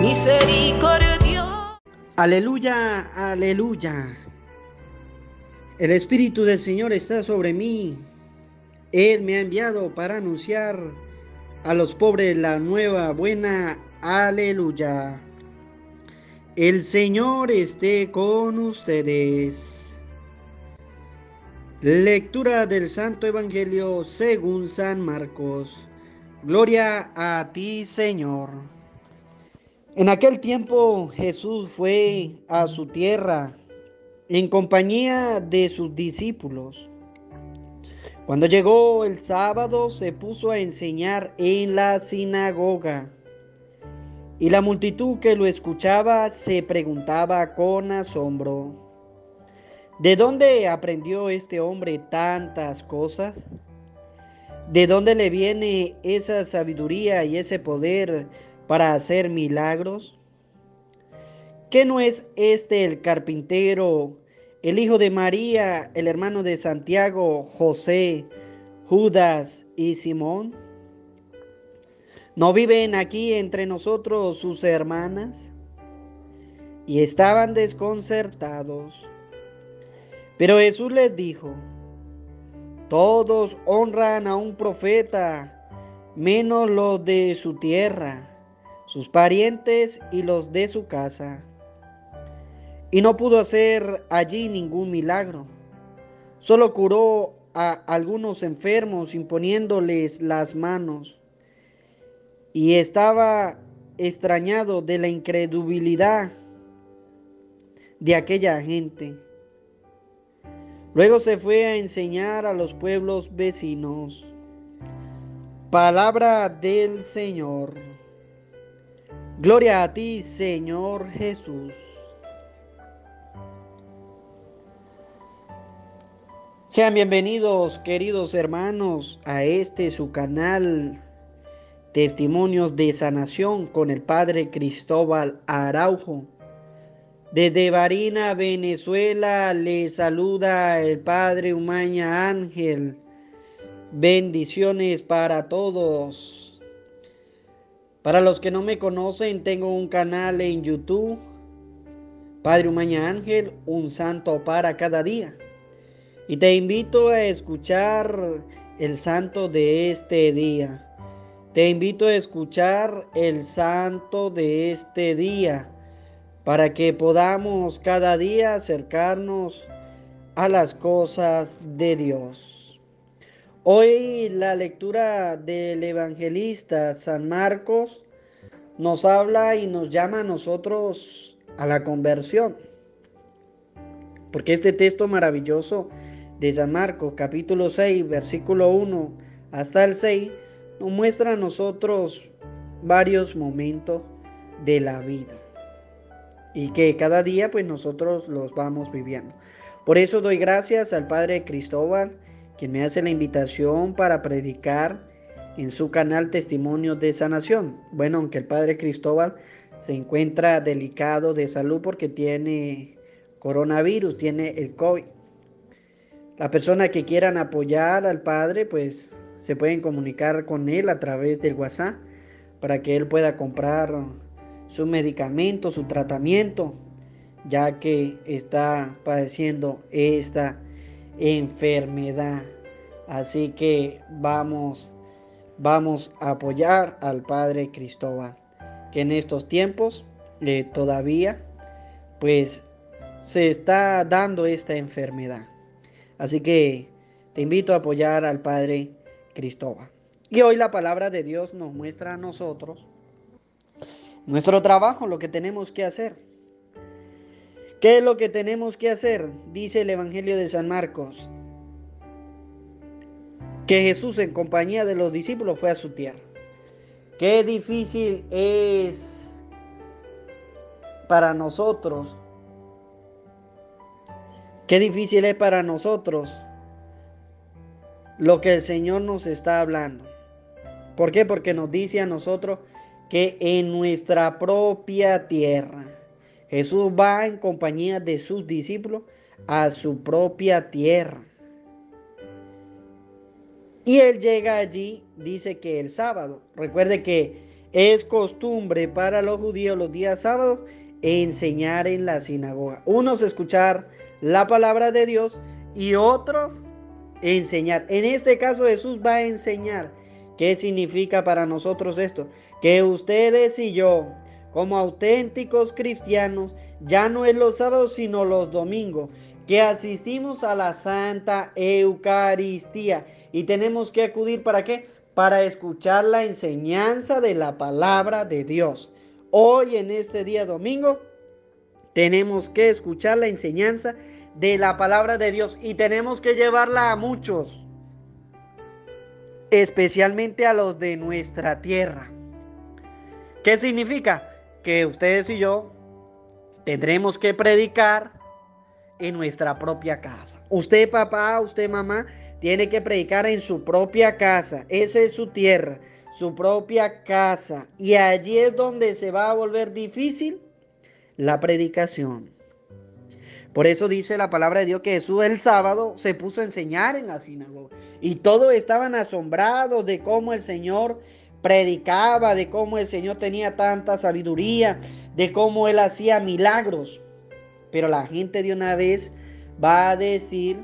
misericordia. Aleluya, aleluya. El Espíritu del Señor está sobre mí. Él me ha enviado para anunciar a los pobres la nueva buena. Aleluya. El Señor esté con ustedes. Lectura del Santo Evangelio según San Marcos. Gloria a ti, Señor. En aquel tiempo Jesús fue a su tierra en compañía de sus discípulos. Cuando llegó el sábado, se puso a enseñar en la sinagoga. Y la multitud que lo escuchaba se preguntaba con asombro: ¿de dónde aprendió este hombre tantas cosas? ¿De dónde le viene esa sabiduría y ese poder para hacer milagros? ¿Qué no es este el carpintero, el hijo de María, el hermano de Santiago, José, Judas y Simón? ¿No viven aquí entre nosotros sus hermanas? Y estaban desconcertados. Pero Jesús les dijo: todos honran a un profeta, menos los de su tierra, sus parientes y los de su casa. Y no pudo hacer allí ningún milagro. Solo curó a algunos enfermos imponiéndoles las manos. Y estaba extrañado de la incredulidad de aquella gente. Luego se fue a enseñar a los pueblos vecinos. Palabra del Señor. Gloria a ti, Señor Jesús. Sean bienvenidos, queridos hermanos, a su canal Testimonios de Sanación con el Padre Cristóbal Araujo. Desde Barinas, Venezuela, les saluda el Padre Umaña Ángel. Bendiciones para todos. Para los que no me conocen, tengo un canal en YouTube, Padre Umaña Ángel, un santo para cada día. Y te invito a escuchar el santo de este día. Te invito a escuchar el santo de este día para que podamos cada día acercarnos a las cosas de Dios. Hoy la lectura del evangelista San Marcos nos habla y nos llama a nosotros a la conversión. Porque este texto maravilloso de San Marcos, capítulo 6, versículo 1 hasta el 6, nos muestra a nosotros varios momentos de la vida y que cada día pues nosotros los vamos viviendo. Por eso doy gracias al Padre Cristóbal, quien me hace la invitación para predicar en su canal Testimonios de Sanación. Bueno, aunque el Padre Cristóbal se encuentra delicado de salud porque tiene coronavirus, tiene el COVID. La persona que quieran apoyar al Padre, pues se pueden comunicar con él a través del WhatsApp para que él pueda comprar su medicamento, su tratamiento, ya que está padeciendo esta enfermedad. Así que vamos a apoyar al Padre Cristóbal, que en estos tiempos todavía pues se está dando esta enfermedad. Así que te invito a apoyar al Padre Cristóbal. Y hoy la palabra de Dios nos muestra a nosotros nuestro trabajo, lo que tenemos que hacer. ¿Qué es lo que tenemos que hacer? Dice el Evangelio de San Marcos, que Jesús en compañía de los discípulos fue a su tierra. Qué difícil es para nosotros. Qué difícil es para nosotros lo que el Señor nos está hablando. ¿Por qué? Porque nos dice a nosotros que en nuestra propia tierra, Jesús va en compañía de sus discípulos a su propia tierra. Y él llega allí, dice que el sábado. Recuerde que Es costumbre para los judíos los días sábados enseñar en la sinagoga. Unos escuchar la palabra de Dios y otros enseñar. En este caso Jesús va a enseñar. ¿Qué significa para nosotros esto? Que ustedes y yo, como auténticos cristianos, ya no es los sábados sino los domingos, que asistimos a la Santa Eucaristía y tenemos que acudir ¿para qué? Para escuchar la enseñanza de la palabra de Dios. Hoy en este día domingo tenemos que escuchar la enseñanza de la palabra de Dios y tenemos que llevarla a muchos, especialmente a los de nuestra tierra. ¿Qué significa? Que ustedes y yo tendremos que predicar en nuestra propia casa. Usted papá, usted mamá, tiene que predicar en su propia casa. Esa es su tierra, su propia casa. Y allí es donde se va a volver difícil la predicación. Por eso dice la palabra de Dios que Jesús el sábado se puso a enseñar en la sinagoga. Y todos estaban asombrados de cómo el Señor predicaba, de cómo el Señor tenía tanta sabiduría, de cómo Él hacía milagros. Pero la gente de una vez va a decir,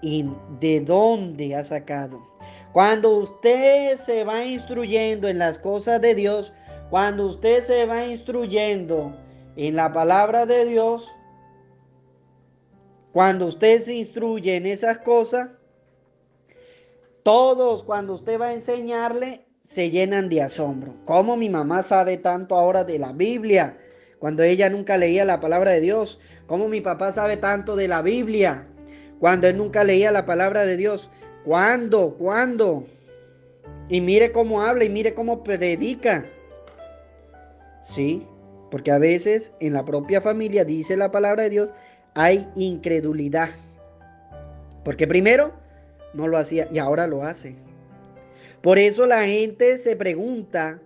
¿y de dónde ha sacado? Cuando usted se va instruyendo en las cosas de Dios, cuando usted se va instruyendo en la palabra de Dios, cuando usted se instruye en esas cosas, todos cuando usted va a enseñarle se llenan de asombro. ¿Cómo mi mamá sabe tanto ahora de la Biblia cuando ella nunca leía la palabra de Dios? ¿Cómo mi papá sabe tanto de la Biblia cuando él nunca leía la palabra de Dios? ¿Cuándo? Y mire cómo habla y mire cómo predica. Sí, porque a veces en la propia familia, dice la palabra de Dios, hay incredulidad. Porque primero no lo hacía y ahora lo hace. Por eso la gente se pregunta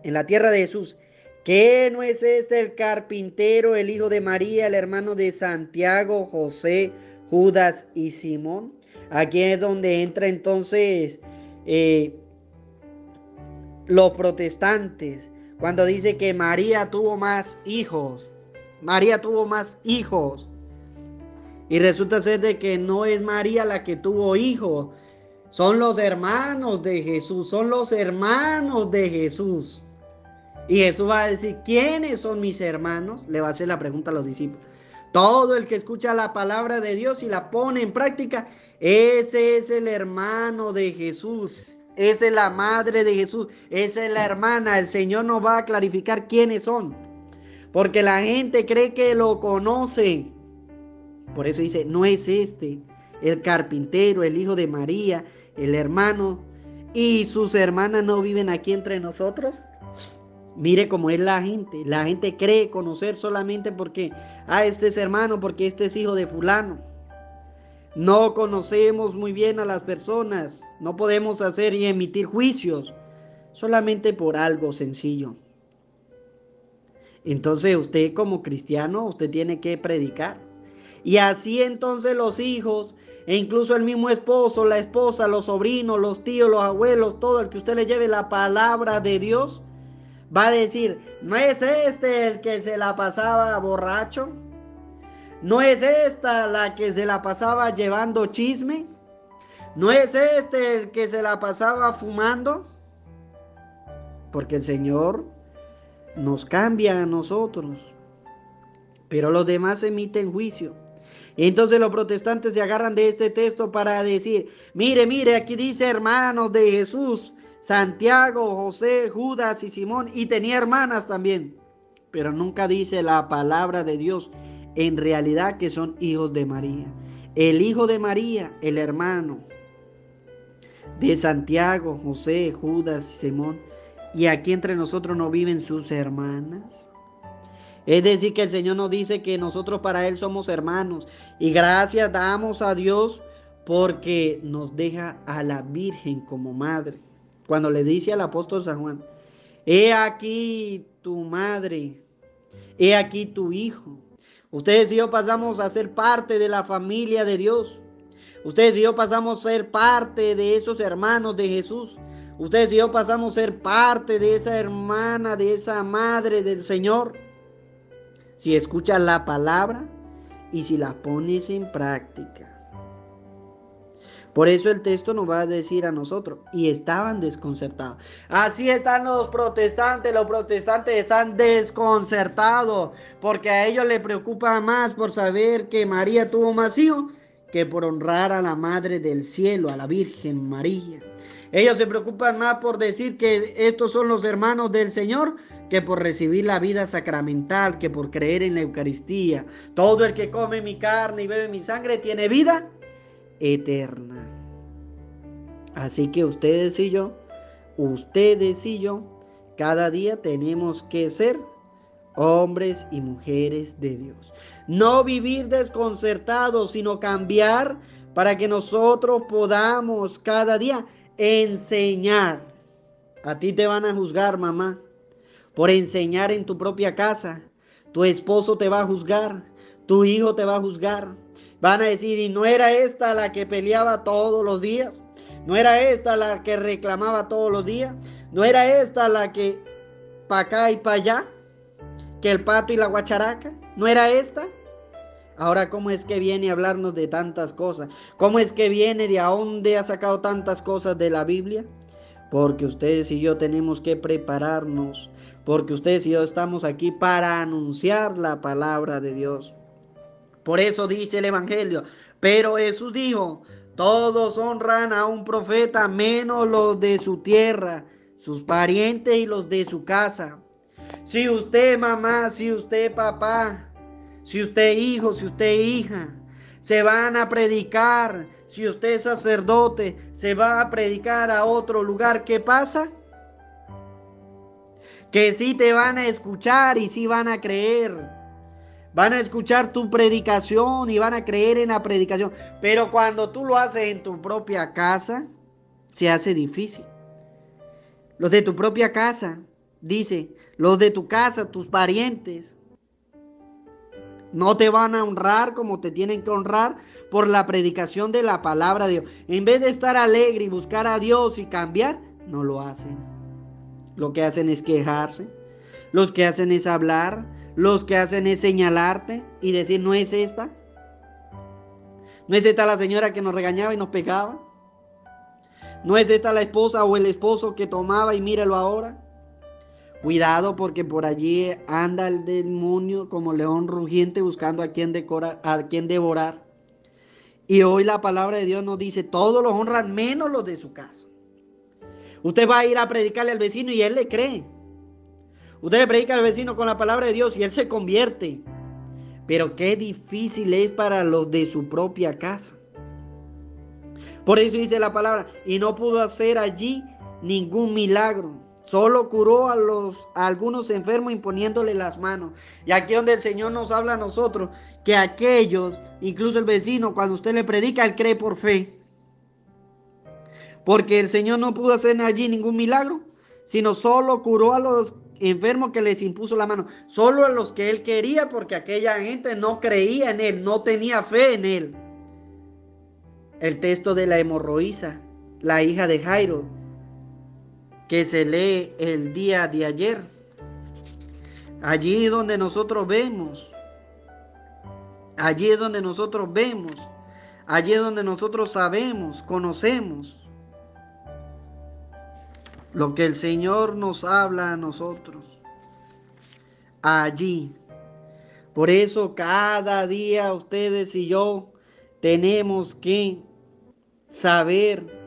en la tierra de Jesús, ¿qué no es este el carpintero, el hijo de María, el hermano de Santiago, José, Judas y Simón? Aquí es donde entra entonces los protestantes, cuando dice que María tuvo más hijos. María tuvo más hijos. Y resulta ser de que no es María la que tuvo hijos. Son los hermanos de Jesús. Son los hermanos de Jesús. Y Jesús va a decir, ¿quiénes son mis hermanos? Le va a hacer la pregunta a los discípulos. Todo el que escucha la palabra de Dios y la pone en práctica, ese es el hermano de Jesús. Esa es la madre de Jesús. Esa es la hermana. El Señor nos va a clarificar quiénes son. Porque la gente cree que lo conoce. Por eso dice, no es este el carpintero, el hijo de María, el hermano, y sus hermanas no viven aquí entre nosotros. Mire cómo es la gente. La gente cree conocer solamente porque, este es hermano, porque este es hijo de fulano. No conocemos muy bien a las personas. No podemos hacer y emitir juicios solamente por algo sencillo. Entonces usted como cristiano, usted tiene que predicar. Y así entonces los hijos, e incluso el mismo esposo, la esposa, los sobrinos, los tíos, los abuelos, todo el que usted le lleve la palabra de Dios, va a decir, ¿no es este el que se la pasaba borracho? ¿No es esta la que se la pasaba llevando chisme? ¿No es este el que se la pasaba fumando? Porque el Señor nos cambia a nosotros, pero los demás emiten juicio. Y entonces los protestantes se agarran de este texto para decir, mire, aquí dice hermanos de Jesús, Santiago, José, Judas y Simón, y tenía hermanas también, pero nunca dice la palabra de Dios, en realidad que son hijos de María. El hijo de María, el hermano de Santiago, José, Judas y Simón, y aquí entre nosotros no viven sus hermanas. Es decir, que el Señor nos dice que nosotros para Él somos hermanos. Y gracias damos a Dios porque nos deja a la Virgen como madre. Cuando le dice al apóstol San Juan, he aquí tu madre, he aquí tu hijo. Ustedes y yo pasamos a ser parte de la familia de Dios. Ustedes y yo pasamos a ser parte de esos hermanos de Jesús. Ustedes y yo pasamos a ser parte de esa hermana, de esa madre del Señor. Si escuchas la palabra y si la pones en práctica. Por eso el texto nos va a decir a nosotros, y estaban desconcertados. Así están los protestantes están desconcertados, porque a ellos les preocupa más por saber que María tuvo más hijos, que por honrar a la Madre del Cielo, a la Virgen María. Ellos se preocupan más por decir que estos son los hermanos del Señor, que por recibir la vida sacramental, que por creer en la Eucaristía. Todo el que come mi carne y bebe mi sangre tiene vida eterna. Así que ustedes y yo, cada día tenemos que ser hombres y mujeres de Dios. No vivir desconcertados, sino cambiar para que nosotros podamos cada día enseñar. A ti te van a juzgar, mamá, por enseñar en tu propia casa. Tu esposo te va a juzgar, tu hijo te va a juzgar. Van a decir, ¿y no era esta la que peleaba todos los días? ¿No era esta la que reclamaba todos los días? ¿No era esta la que pa' acá y pa' allá? ¿Que el pato y la guacharaca? ¿No era esta? Ahora, ¿cómo es que viene a hablarnos de tantas cosas? ¿Cómo es que viene de a dónde ha sacado tantas cosas de la Biblia? Porque ustedes y yo tenemos que prepararnos. Porque ustedes y yo estamos aquí para anunciar la palabra de Dios. Por eso dice el Evangelio, pero Jesús dijo, todos honran a un profeta menos los de su tierra, sus parientes y los de su casa. Si usted mamá, si usted papá, si usted hijo, si usted hija, se van a predicar, si usted sacerdote, se va a predicar a otro lugar, ¿qué pasa? Que sí te van a escuchar y sí van a creer. Van a escuchar tu predicación y van a creer en la predicación. Pero cuando tú lo haces en tu propia casa, se hace difícil. Los de tu propia casa, dice, los de tu casa, tus parientes, no te van a honrar como te tienen que honrar por la predicación de la palabra de Dios. En vez de estar alegre y buscar a Dios y cambiar, no lo hacen. Lo que hacen es quejarse. Los que hacen es hablar. Los que hacen es señalarte y decir, ¿no es esta? ¿No es esta la señora que nos regañaba y nos pegaba? ¿No es esta la esposa o el esposo que tomaba y míralo ahora? Cuidado, porque por allí anda el demonio como león rugiente buscando a quien devorar. Y hoy la palabra de Dios nos dice, todos los honran menos los de su casa. Usted va a ir a predicarle al vecino y él le cree. Usted le predica al vecino con la palabra de Dios y él se convierte. Pero qué difícil es para los de su propia casa. Por eso dice la palabra, y no pudo hacer allí ningún milagro. Solo curó a algunos enfermos imponiéndole las manos. Y aquí donde el Señor nos habla a nosotros, que aquellos, incluso el vecino, cuando usted le predica, él cree por fe. Porque el Señor no pudo hacer allí ningún milagro, sino solo curó a los enfermos que les impuso la mano. Solo a los que él quería, porque aquella gente no creía en él, no tenía fe en él. El texto de la hemorroísa, la hija de Jairo, que se lee el día de ayer. Allí es donde nosotros vemos. Allí es donde nosotros vemos. Allí es donde nosotros sabemos, conocemos lo que el Señor nos habla a nosotros. Allí. Por eso cada día ustedes y yo tenemos que saber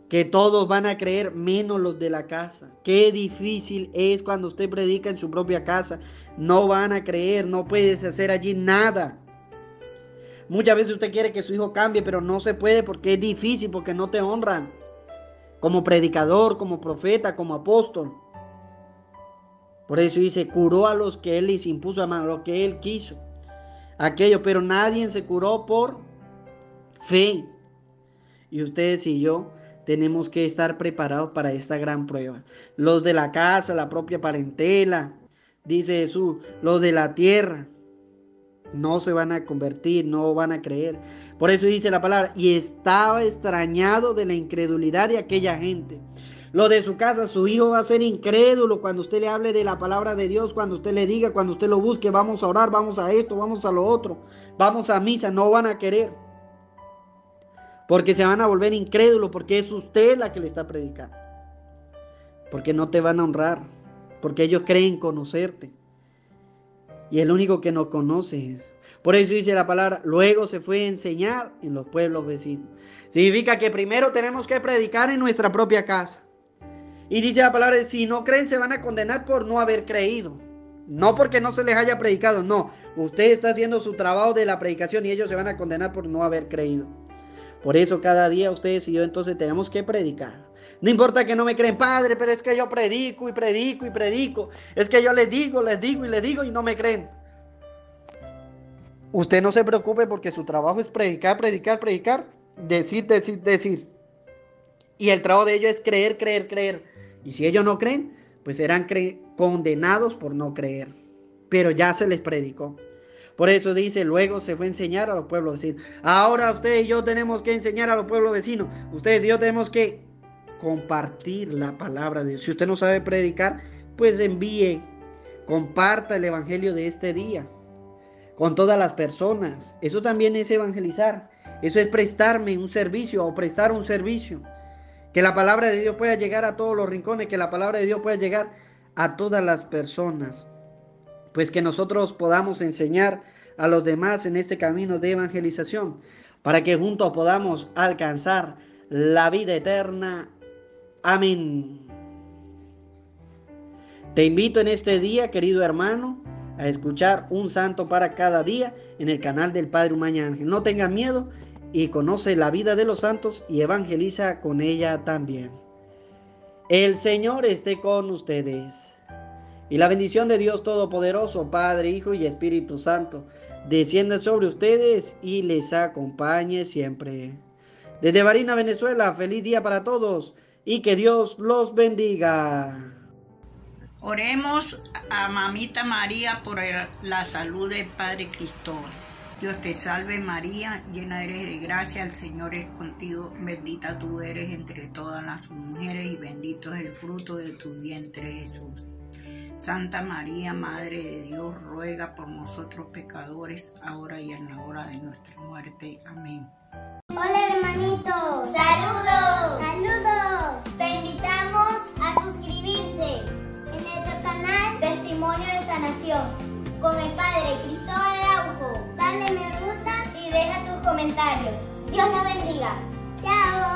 que todos van a creer menos los de la casa. Qué difícil es cuando usted predica en su propia casa. No van a creer, no puedes hacer allí nada. Muchas veces usted quiere que su hijo cambie, pero no se puede porque es difícil, porque no te honran. Como predicador, como profeta, como apóstol. Por eso dice, curó a los que él les impuso a mano, lo que él quiso. Aquello, pero nadie se curó por fe. Y ustedes y yo tenemos que estar preparados para esta gran prueba. Los de la casa, la propia parentela, dice Jesús, los de la tierra. No se van a convertir, no van a creer. Por eso dice la palabra, y estaba extrañado de la incredulidad de aquella gente. Lo de su casa, su hijo va a ser incrédulo cuando usted le hable de la palabra de Dios, cuando usted le diga, cuando usted lo busque, vamos a orar, vamos a esto, vamos a lo otro, vamos a misa, no van a querer. Porque se van a volver incrédulos, porque es usted la que le está predicando. Porque no te van a honrar, porque ellos creen conocerte. Y el único que nos conoce es. Por eso dice la palabra, luego se fue a enseñar en los pueblos vecinos. Significa que primero tenemos que predicar en nuestra propia casa. Y dice la palabra, si no creen se van a condenar por no haber creído. No porque no se les haya predicado, no. Usted está haciendo su trabajo de la predicación y ellos se van a condenar por no haber creído. Por eso cada día ustedes y yo entonces tenemos que predicar. No importa que no me creen, padre, pero es que yo predico y predico y predico. Es que yo les digo y no me creen. Usted no se preocupe porque su trabajo es predicar, predicar, predicar, decir, decir, decir. Y el trabajo de ellos es creer, creer, creer. Y si ellos no creen, pues serán condenados por no creer. Pero ya se les predicó. Por eso dice, luego se fue a enseñar a los pueblos vecinos. Ahora usted y yo tenemos que enseñar a los pueblos vecinos. Ustedes y yo tenemos que compartir la palabra de Dios. Si usted no sabe predicar, pues envíe, comparta el evangelio de este día con todas las personas. Eso también es evangelizar. Eso es prestarme un servicio o prestar un servicio. Que la palabra de Dios pueda llegar a todos los rincones, que la palabra de Dios pueda llegar a todas las personas. Pues que nosotros podamos enseñar a los demás en este camino de evangelización, para que juntos podamos alcanzar la vida eterna. Amén. Te invito en este día, querido hermano, a escuchar un santo para cada día en el canal del Padre Umaña Ángel. No tengas miedo y conoce la vida de los santos y evangeliza con ella también. El Señor esté con ustedes. Y la bendición de Dios Todopoderoso, Padre, Hijo y Espíritu Santo, descienda sobre ustedes y les acompañe siempre. Desde Barinas, Venezuela, feliz día para todos y que Dios los bendiga. Oremos a Mamita María por la salud del Padre Cristóbal. Dios te salve María, llena eres de gracia, el Señor es contigo, bendita tú eres entre todas las mujeres y bendito es el fruto de tu vientre Jesús. Santa María, Madre de Dios, ruega por nosotros pecadores, ahora y en la hora de nuestra muerte. Amén. Hola hermanitos, saludos, saludos. Te invitamos a suscribirse en nuestro canal Testimonio de Sanación con el Padre Cristóbal Araujo. Dale me gusta y deja tus comentarios. Dios los bendiga. Chao.